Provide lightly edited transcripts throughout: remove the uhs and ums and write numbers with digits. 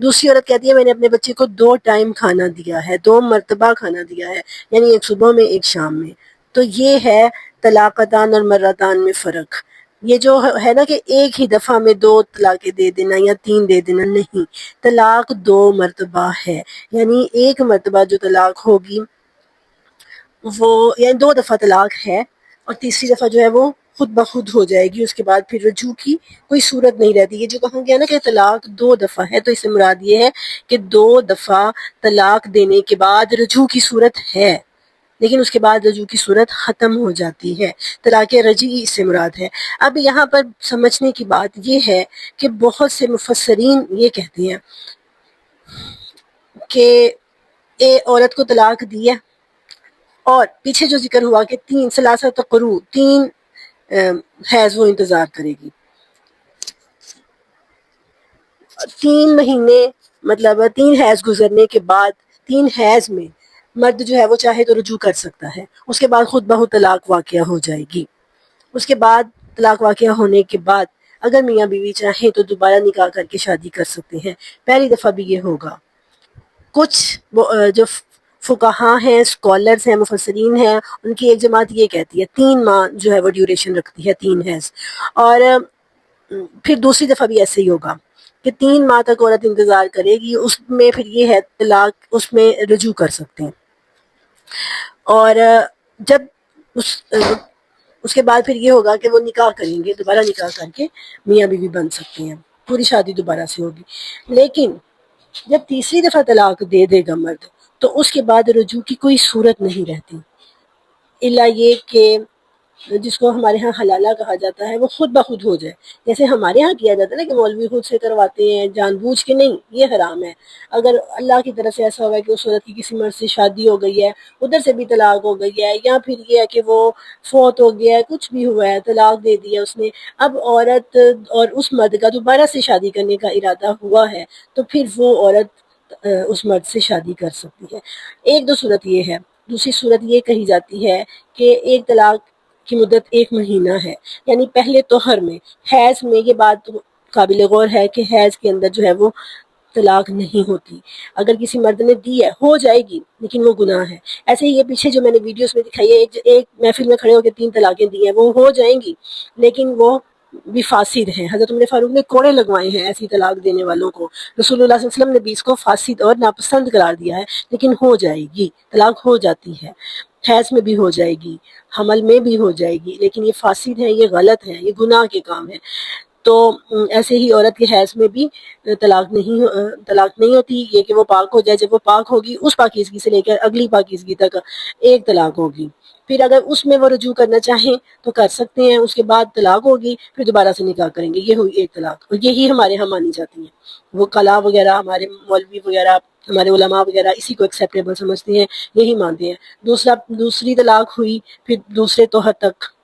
دوسری عورت کہتی ہے میں نے اپنے بچے کو 2 ٹائم کھانا دیا ہے، 2 مرتبہ کھانا دیا ہے، یعنی ایک صبح میں ایک شام میں. تو یہ ہے طلاقتان اور مرتان میں فرق. یہ جو ہے نا کہ ایک ہی دفعہ میں 2 طلاقیں دے دینا یا 3 دے دینا، نہیں، طلاق 2 مرتبہ ہے. یعنی ایک مرتبہ جو طلاق ہوگی وہ یعنی 2 دفعہ طلاق ہے، اور تیسری دفعہ جو ہے وہ خود بخود ہو جائے گی. اس کے بعد پھر رجوع کی کوئی صورت نہیں رہتی. یہ جو کہا گیا نا کہ طلاق 2 دفعہ ہے، تو اس سے مراد یہ ہے کہ 2 دفعہ طلاق دینے کے بعد رجوع کی صورت ہے، لیکن اس کے بعد رجوع کی صورت ختم ہو جاتی ہے. طلاق رجعی اس سے مراد ہے. اب یہاں پر سمجھنے کی بات یہ ہے کہ بہت سے مفسرین یہ کہتے ہیں کہ عورت کو طلاق دی ہے، اور پیچھے جو ذکر ہوا کہ 3 ثلاثت قروء، 3 حیض وہ انتظار کرے گی. 3 مہینے مطلب 3 حیض گزرنے کے بعد 3 حیض میں مرد جو ہے وہ چاہے تو رجوع کر سکتا ہے. اس کے بعد خود بخود طلاق واقعہ ہو جائے گی. اس کے بعد طلاق واقعہ ہونے کے بعد اگر میاں بیوی چاہیں تو دوبارہ نکاح کر کے شادی کر سکتے ہیں. پہلی دفعہ بھی یہ ہوگا. کچھ جو فقہاء ہیں، اسکالرز ہیں، مفسرین ہیں، ان کی ایک جماعت یہ کہتی ہے 3 ماہ جو ہے وہ ڈیوریشن رکھتی ہے 3 حیض. اور پھر دوسری دفعہ بھی ایسے ہی ہوگا کہ 3 ماہ تک عورت انتظار کرے گی. اس میں پھر یہ ہے طلاق اس میں رجوع کر سکتے ہیں. اور جب اس کے بعد پھر یہ ہوگا کہ وہ نکاح کریں گے، دوبارہ نکاح کر کے میاں بیوی بن سکتے ہیں، پوری شادی دوبارہ سے ہوگی. لیکن جب تیسری دفعہ طلاق دے دے گا مرد تو اس کے بعد رجوع کی کوئی صورت نہیں رہتی، الا یہ کہ جس کو ہمارے ہاں حلالہ کہا جاتا ہے وہ خود بخود ہو جائے. جیسے ہمارے ہاں کیا جاتا ہے نا کہ مولوی خود سے کرواتے ہیں جان بوجھ کے، نہیں، یہ حرام ہے. اگر اللہ کی طرف سے ایسا ہوا ہے کہ اس عورت کی کسی مرد سے شادی ہو گئی ہے، ادھر سے بھی طلاق ہو گئی ہے، یا پھر یہ ہے کہ وہ فوت ہو گیا ہے، کچھ بھی ہوا ہے، طلاق دے دیا اس نے، اب عورت اور اس مرد کا دوبارہ سے شادی کرنے کا ارادہ ہوا ہے، تو پھر وہ عورت اس مرد سے شادی کر سکتی ہے. ایک دو صورت یہ ہے. دوسری صورت یہ کہی جاتی ہے کہ ایک طلاق کی مدت 1 مہینہ ہے، یعنی پہلے طہر میں، حیض میں. یہ بات قابل غور ہے کہ حیض کے اندر جو ہے وہ طلاق نہیں ہوتی. اگر کسی مرد نے دی ہے ہو جائے گی، لیکن وہ گناہ ہے. ایسے ہی یہ پیچھے جو میں نے ویڈیوز میں دکھائی ہے، ایک محفل میں کھڑے ہو کے 3 طلاقیں دی ہیں، وہ ہو جائیں گی، لیکن وہ بھی فاسد ہیں. حضرت عمر فاروق نے کوڑے لگوائے ہیں ایسی طلاق دینے والوں کو. رسول اللہ صلی اللہ علیہ وسلم نے بھی اس کو فاسد اور ناپسند قرار دیا ہے، لیکن ہو جائے گی، طلاق ہو جاتی ہے. حیض میں بھی ہو جائے گی، حمل میں بھی ہو جائے گی، لیکن یہ فاسد ہے، یہ غلط ہے، یہ گناہ کے کام ہے. تو ایسے ہی عورت کے حیض میں بھی طلاق نہیں ہوتی. یہ کہ وہ پاک ہو جائے، جب وہ پاک ہوگی اس پاکیزگی سے لے کر اگلی پاکیزگی تک ایک طلاق ہوگی. پھر اگر اس میں وہ رجوع کرنا چاہیں تو کر سکتے ہیں. اس کے بعد طلاق ہوگی، پھر دوبارہ سے نکاح کریں گے. یہ ہوئی ایک طلاق، اور یہی ہمارے ہاں مانی جاتی ہیں. وہ قلا وغیرہ، ہمارے مولوی وغیرہ، ہمارے علماء وغیرہ اسی کو ایکسیپٹیبل سمجھتے ہیں، یہی مانتے ہیں. دوسری طلاق ہوئی پھر دوسرے طہر تک،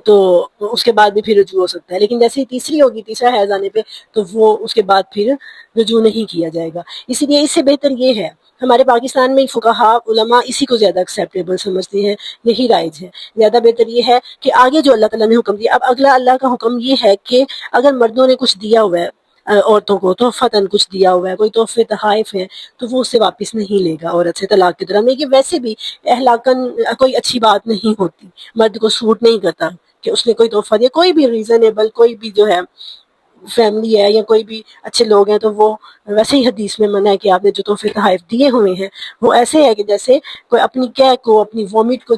تو اس کے بعد بھی پھر رجوع ہو سکتا ہے. لیکن جیسے ہی تیسری ہوگی، تیسرا حیض آنے پہ، تو وہ اس کے بعد پھر رجوع نہیں کیا جائے گا. اسی لیے اس سے بہتر یہ ہے، ہمارے پاکستان میں فقہاء علماء اسی کو زیادہ ایکسیپٹیبل سمجھتے ہیں، یہی رائج ہے. زیادہ بہتر یہ ہے کہ آگے جو اللہ تعالیٰ نے حکم دیا، اب اگلا اللہ کا حکم یہ ہے کہ اگر مردوں نے کچھ دیا ہوا ہے عورتوں کو، تحفتاً کچھ دیا ہوا ہے، کوئی تحفے تحائف ہیں، تو وہ اسے واپس نہیں لے گا عورت سے طلاق کے دوران. یہ ویسے بھی اخلاقاً کوئی اچھی بات نہیں ہوتی، مرد کو سوٹ نہیں کرتا کہ اس نے کوئی تحفہ دیا. کوئی بھی ریزنیبل، کوئی بھی جو ہے فیملی ہے یا کوئی بھی اچھے لوگ ہیں، تو وہ ویسے ہی حدیث میں منع ہے کہ آپ نے جو تحفے تحائف دیے ہوئے ہیں وہ ایسے ہے کہ جیسے کوئی اپنی قے کو، اپنی وومٹ کو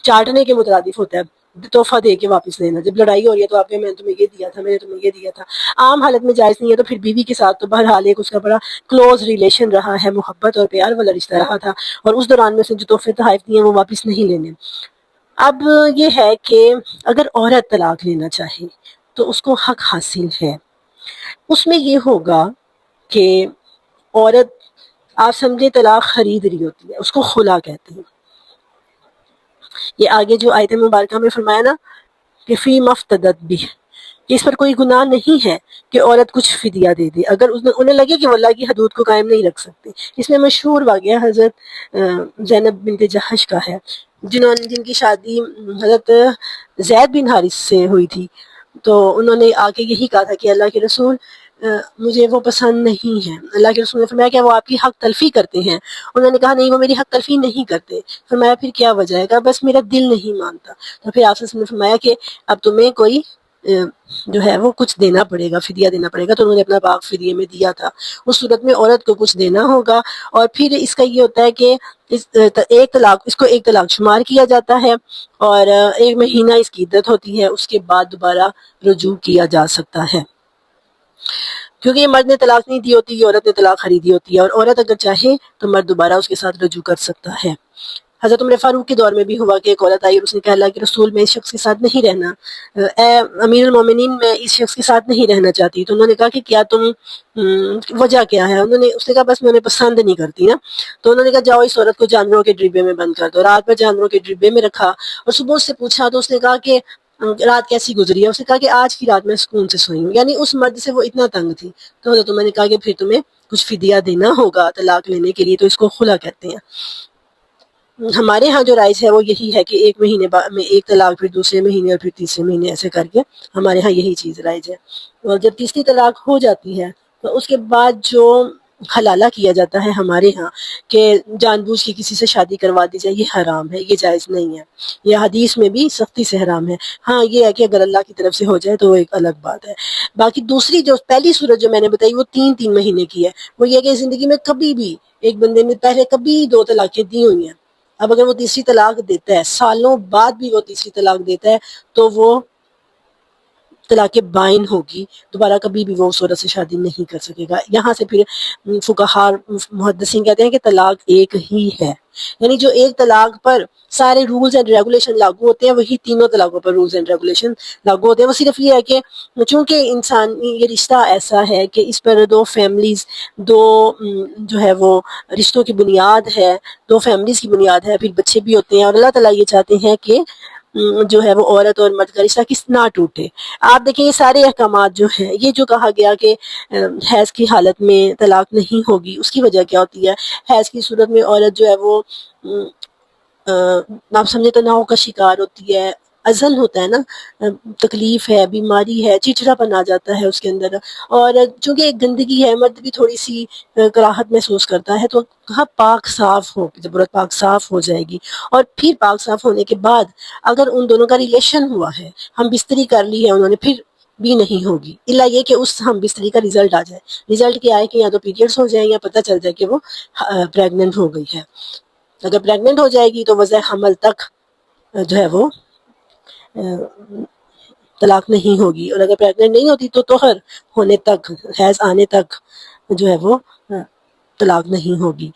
چاٹنے کے مترادف ہوتا ہے. تحفہ دے کے واپس لینا، جب لڑائی ہو رہی ہے تو آپ نے میں نے تمہیں یہ دیا تھا، میں نے تمہیں یہ دیا تھا. عام حالت میں جائز نہیں ہے، تو پھر بیوی کے ساتھ تو بہرحال ایک اس کا بڑا کلوز ریلیشن رہا ہے، محبت اور پیار والا رشتہ رہا تھا، اور اس دوران میں سے جو تحفے تحائف دیے ہیں وہ واپس نہیں لینے. اب یہ ہے کہ اگر عورت طلاق لینا چاہے تو اس کو حق حاصل ہے. اس میں یہ ہوگا کہ عورت، آپ سمجھے طلاق خرید رہی ہوتی ہے، اس کو خلا کہتے ہیں. یہ آگے جو آیت مبارکہ میں فرمایا نا کہ فی مفتدت بھی، اس پر کوئی گناہ نہیں ہے کہ عورت کچھ فدیہ دے دے اگر انہیں لگے کہ وہ اللہ کی حدود کو قائم نہیں رکھ سکتے. اس میں مشہور واقعہ حضرت زینب بنت جہش کا ہے، جن کی شادی حضرت زید بن حارث سے ہوئی تھی. تو انہوں نے آ کے یہی کہا تھا کہ اللہ کے رسول، مجھے وہ پسند نہیں ہے. اللہ کے رسول نے فرمایا کہ وہ آپ کی حق تلفی کرتے ہیں. انہوں نے کہا نہیں وہ میری حق تلفی نہیں کرتے. فرمایا پھر کیا وجہ ہے؟ کہا بس میرا دل نہیں مانتا. تو پھر آپ صلی اللہ علیہ وسلم نے فرمایا کہ اب تمہیں کوئی جو ہے وہ کچھ دینا پڑے گا، فدیہ دینا پڑے گا. تو انہوں نے اپنا باغ فدیے میں دیا تھا. اس صورت میں عورت کو کچھ دینا ہوگا. اور پھر اس کا یہ ہوتا ہے کہ اس کو ایک طلاق شمار کیا جاتا ہے اور 1 مہینہ اس کی عدت ہوتی ہے. اس کے بعد دوبارہ رجوع کیا جا سکتا ہے، کیونکہ یہ مرد نے طلاق نہیں دی ہوتی، یہ عورت نے طلاق خریدی ہوتی ہے. اور عورت اگر چاہے تو مرد دوبارہ اس کے ساتھ رجوع کر سکتا ہے. حضرت عمر فاروق کے دور میں بھی ہوا کہ ایک عورت آئی اور اس نے کہا اللہ کے رسول میں اس شخص کے ساتھ نہیں رہنا، اے امیر المومنین میں اس شخص کے ساتھ نہیں رہنا چاہتی. تو انہوں نے کہا کہ کیا تم وجہ کیا ہے؟ اس نے کہا بس میں انہیں پسند نہیں کرتی نا. تو انہوں نے کہا جاؤ اس عورت کو جانوروں کے ڈربے میں بند کر دو. رات بھر جانوروں کے ڈربے میں رکھا اور صبح اس سے پوچھا تو اس نے کہا کہ رات کیسی گزری ہے؟ اس نے کہا کہ آج کی رات میں سکون سے سوئی ہوں. یعنی اس مرد سے وہ اتنا تنگ تھی. تو حضرت عمر نے کہا کہ پھر تمہیں کچھ فدیہ دینا ہوگا طلاق لینے کے لیے. تو اس کو خلا کہتے ہیں. ہمارے ہاں جو رائج ہے وہ یہی ہے کہ 1 مہینے میں ایک طلاق، پھر دوسرے مہینے اور پھر تیسرے مہینے، ایسے کر کے ہمارے ہاں یہی چیز رائج ہے. اور جب تیسری طلاق ہو جاتی ہے تو اس کے بعد جو حلالہ کیا جاتا ہے ہمارے ہاں کہ جان بوجھ کے کسی سے شادی کروا دی جائے، یہ حرام ہے، یہ جائز نہیں ہے. یہ حدیث میں بھی سختی سے حرام ہے. ہاں یہ ہے کہ اگر اللہ کی طرف سے ہو جائے تو وہ ایک الگ بات ہے. باقی دوسری جو پہلی صورت جو میں نے بتائی وہ 3 مہینے کی ہے. وہ یہ کہ زندگی میں کبھی بھی ایک بندے نے پہلے کبھی 2 طلاقیں دی ہوئی ہیں، اب اگر وہ تیسری طلاق دیتا ہے، سالوں بعد بھی وہ تیسری طلاق دیتا ہے، تو وہ طلاق بائن ہوگی. دوبارہ کبھی بھی وہ اس عورت سے شادی نہیں کر سکے گا. یہاں سے پھر فقہاء محدثین کہتے ہیں کہ طلاق ایک ہی ہے. یعنی جو ایک طلاق پر سارے رولز اینڈ ریگولیشن لاگو ہوتے ہیں وہی تینوں طلاقوں پر رولز اینڈ ریگولیشن لاگو ہوتے ہیں. وہ صرف یہ ہے کہ چونکہ انسان یہ رشتہ ایسا ہے کہ اس پر 2 فیملیز، 2 جو ہے وہ رشتوں کی بنیاد ہے، 2 فیملیز کی بنیاد ہے، پھر بچے بھی ہوتے ہیں. اور اللہ تعالیٰ یہ چاہتے ہیں کہ جو ہے وہ عورت اور مرد کا رشتہ کس نہ ٹوٹے. آپ دیکھیں یہ سارے احکامات جو ہیں، یہ جو کہا گیا کہ حیض کی حالت میں طلاق نہیں ہوگی، اس کی وجہ کیا ہوتی ہے؟ حیض کی صورت میں عورت جو ہے وہ آپ سمجھے تناؤ کا شکار ہوتی ہے، ازل ہوتا ہے نا، تکلیف ہے، بیماری ہے، چڑچڑا پن آ جاتا ہے اس کے اندر. اور چونکہ ایک گندگی ہے، مرد بھی تھوڑی سی کراہت محسوس کرتا ہے. تو کہا پاک صاف ہو، جب عورت پاک صاف ہو جائے گی اور پھر پاک صاف ہونے کے بعد اگر ان دونوں کا ریلیشن ہوا ہے، ہم بستری کر لی ہے انہوں نے، پھر بھی نہیں ہوگی الا یہ کہ اس ہم بستری کا رزلٹ آ جائے. رزلٹ کیا ہے کہ یا تو پیریڈز ہو جائیں یا پتہ چل جائے کہ وہ پریگننٹ ہو گئی ہے. اگر پریگننٹ ہو جائے گی تو وضع حمل تک جو ہے وہ طلاق نہیں ہوگی. اور اگر پریگننٹ نہیں ہوتی تو طہر ہونے تک، حیض آنے تک جو ہے وہ طلاق نہیں ہوگی.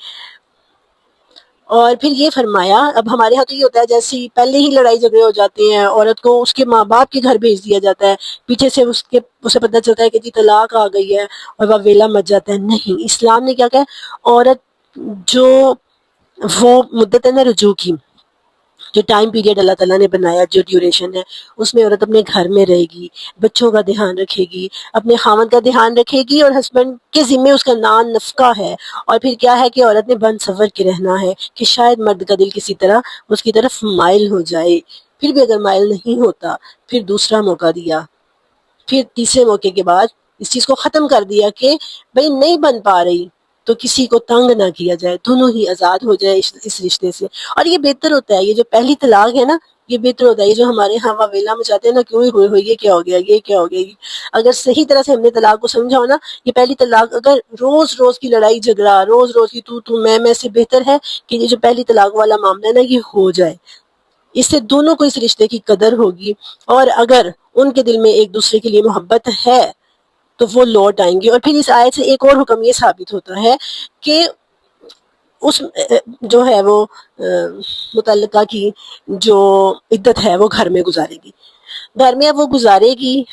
اور پھر یہ فرمایا، اب ہمارے ہاں تو یہ ہوتا ہے جیسے پہلے ہی لڑائی جھگڑے ہو جاتے ہیں، عورت کو اس کے ماں باپ کے گھر بھیج دیا جاتا ہے، پیچھے سے اسے پتہ چلتا ہے کہ جی طلاق آ گئی ہے اور وہ ویلا مچ جاتا ہے. نہیں، اسلام نے کیا کہا؟ عورت جو وہ مدت ہے نا رجوع کی، جو ٹائم پیریڈ اللہ تعالیٰ نے بنایا، جو ڈیوریشن ہے، اس میں عورت اپنے گھر میں رہے گی، بچوں کا دھیان رکھے گی، اپنے خاوند کا دھیان رکھے گی، اور ہسبینڈ کے ذمے اس کا نان نفقہ ہے. اور پھر کیا ہے کہ عورت نے بند سنور کے رہنا ہے کہ شاید مرد کا دل کسی طرح اس کی طرف مائل ہو جائے. پھر بھی اگر مائل نہیں ہوتا پھر دوسرا موقع دیا، پھر تیسرے موقع کے بعد اس چیز کو ختم کر دیا کہ بھئی نہیں بن پا رہی تو کسی کو تنگ نہ کیا جائے، دونوں ہی آزاد ہو جائے اس رشتے سے. اور یہ بہتر ہوتا ہے، یہ جو پہلی طلاق ہے نا یہ بہتر ہوتا ہے. یہ جو ہمارے ہاں واویلا میں جاتے ہیں نا کہ ہوئے یہ کیا ہو گیا، یہ کیا ہو گیا، اگر صحیح طرح سے ہم نے طلاق کو سمجھا ہو نا، یہ پہلی طلاق اگر روز روز کی لڑائی جھگڑا، روز روز کی تو میں سے بہتر ہے کہ یہ جو پہلی طلاق والا معاملہ ہے نا یہ ہو جائے. اس سے دونوں کو اس رشتے کی قدر ہوگی، اور اگر ان کے دل میں ایک دوسرے کے لیے محبت ہے تو وہ لوٹ آئیں گے. اور پھر اس آیت سے ایک اور حکم یہ ثابت ہوتا ہے کہ اس جو ہے وہ متعلقہ کی جو عدت ہے وہ گھر میں گزارے گی. گھر میں اب وہ گزارے گی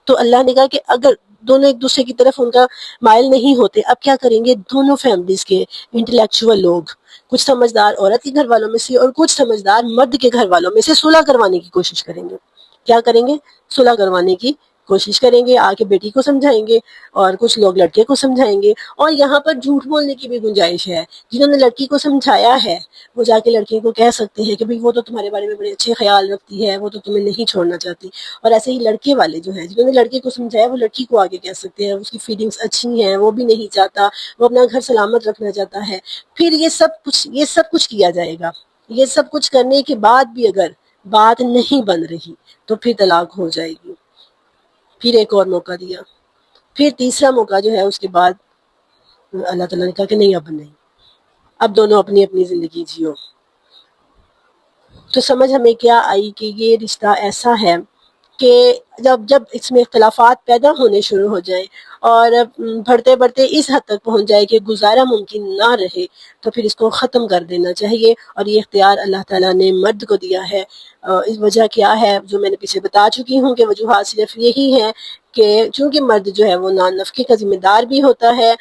تو اللہ نے کہا کہ اگر دونوں ایک دوسرے کی طرف ان کا مائل نہیں ہوتے، اب کیا کریں گے؟ دونوں فیملیز کے انٹلیکچوئل لوگ، کچھ سمجھدار عورت کے گھر والوں میں سے اور کچھ سمجھدار مرد کے گھر والوں میں سے صلح کروانے کی کوشش کریں گے. کیا کریں گے؟ صلح کروانے کی کوشش کریں گے، آ کے بیٹی کو سمجھائیں گے، اور کچھ لوگ لڑکے کو سمجھائیں گے، اور یہاں پر جھوٹ بولنے کی بھی گنجائش ہے۔ جنہوں نے لڑکی کو سمجھایا ہے وہ جا کے لڑکے کو کہہ سکتے ہیں کہ بھئی وہ تو تمہارے بارے میں بڑے اچھے خیال رکھتی ہے، وہ تو تمہیں نہیں چھوڑنا چاہتی، اور ایسے ہی لڑکے والے جو ہیں جنہوں نے لڑکے کو سمجھایا وہ لڑکی کو آگے کہہ سکتے ہیں اس کی فیلنگز اچھی ہیں، وہ بھی نہیں چاہتا، وہ اپنا گھر سلامت رکھنا چاہتا ہے۔ پھر یہ سب کچھ کیا جائے گا۔ یہ سب کچھ کرنے کے بعد بھی اگر بات نہیں بن رہی تو پھر طلاق ہو جائے گی۔ پھر ایک اور موقع دیا، پھر تیسرا موقع جو ہے اس کے بعد اللہ تعالیٰ نے کہا کہ نہیں، اب نہیں، اب دونوں اپنی اپنی زندگی جیو۔ تو سمجھ ہمیں کیا آئی کہ یہ رشتہ ایسا ہے کہ جب اس میں اختلافات پیدا ہونے شروع ہو جائیں اور بڑھتے بڑھتے اس حد تک پہنچ جائے کہ گزارا ممکن نہ رہے تو پھر اس کو ختم کر دینا چاہیے، اور یہ اختیار اللہ تعالیٰ نے مرد کو دیا ہے۔ اس وجہ کیا ہے جو میں نے پیچھے بتا چکی ہوں کہ وجوہات صرف یہی ہے کہ چونکہ مرد جو ہے وہ نان نفقے کا ذمہ دار بھی ہوتا ہے،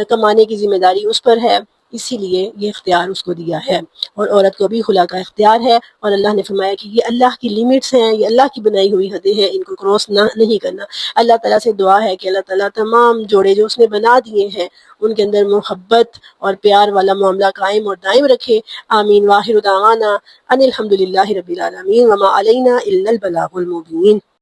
کمانے کی ذمہ داری اس پر ہے، اسی لیے یہ اختیار اس کو دیا ہے، اور عورت کو بھی خلا کا اختیار ہے، اور اللہ نے فرمایا کہ یہ اللہ کی لیمٹس ہیں، یہ اللہ کی بنائی ہوئی حدیں ہیں، ان کو کراس نہیں کرنا۔ اللہ تعالیٰ سے دعا ہے کہ اللہ تعالیٰ تمام جوڑے جو اس نے بنا دیے ہیں ان کے اندر محبت اور پیار والا معاملہ قائم اور دائم رکھے۔ آمین۔ واخر دعوانا ان الحمد للہ رب العالمین وما علینا الا البلاغ المبین۔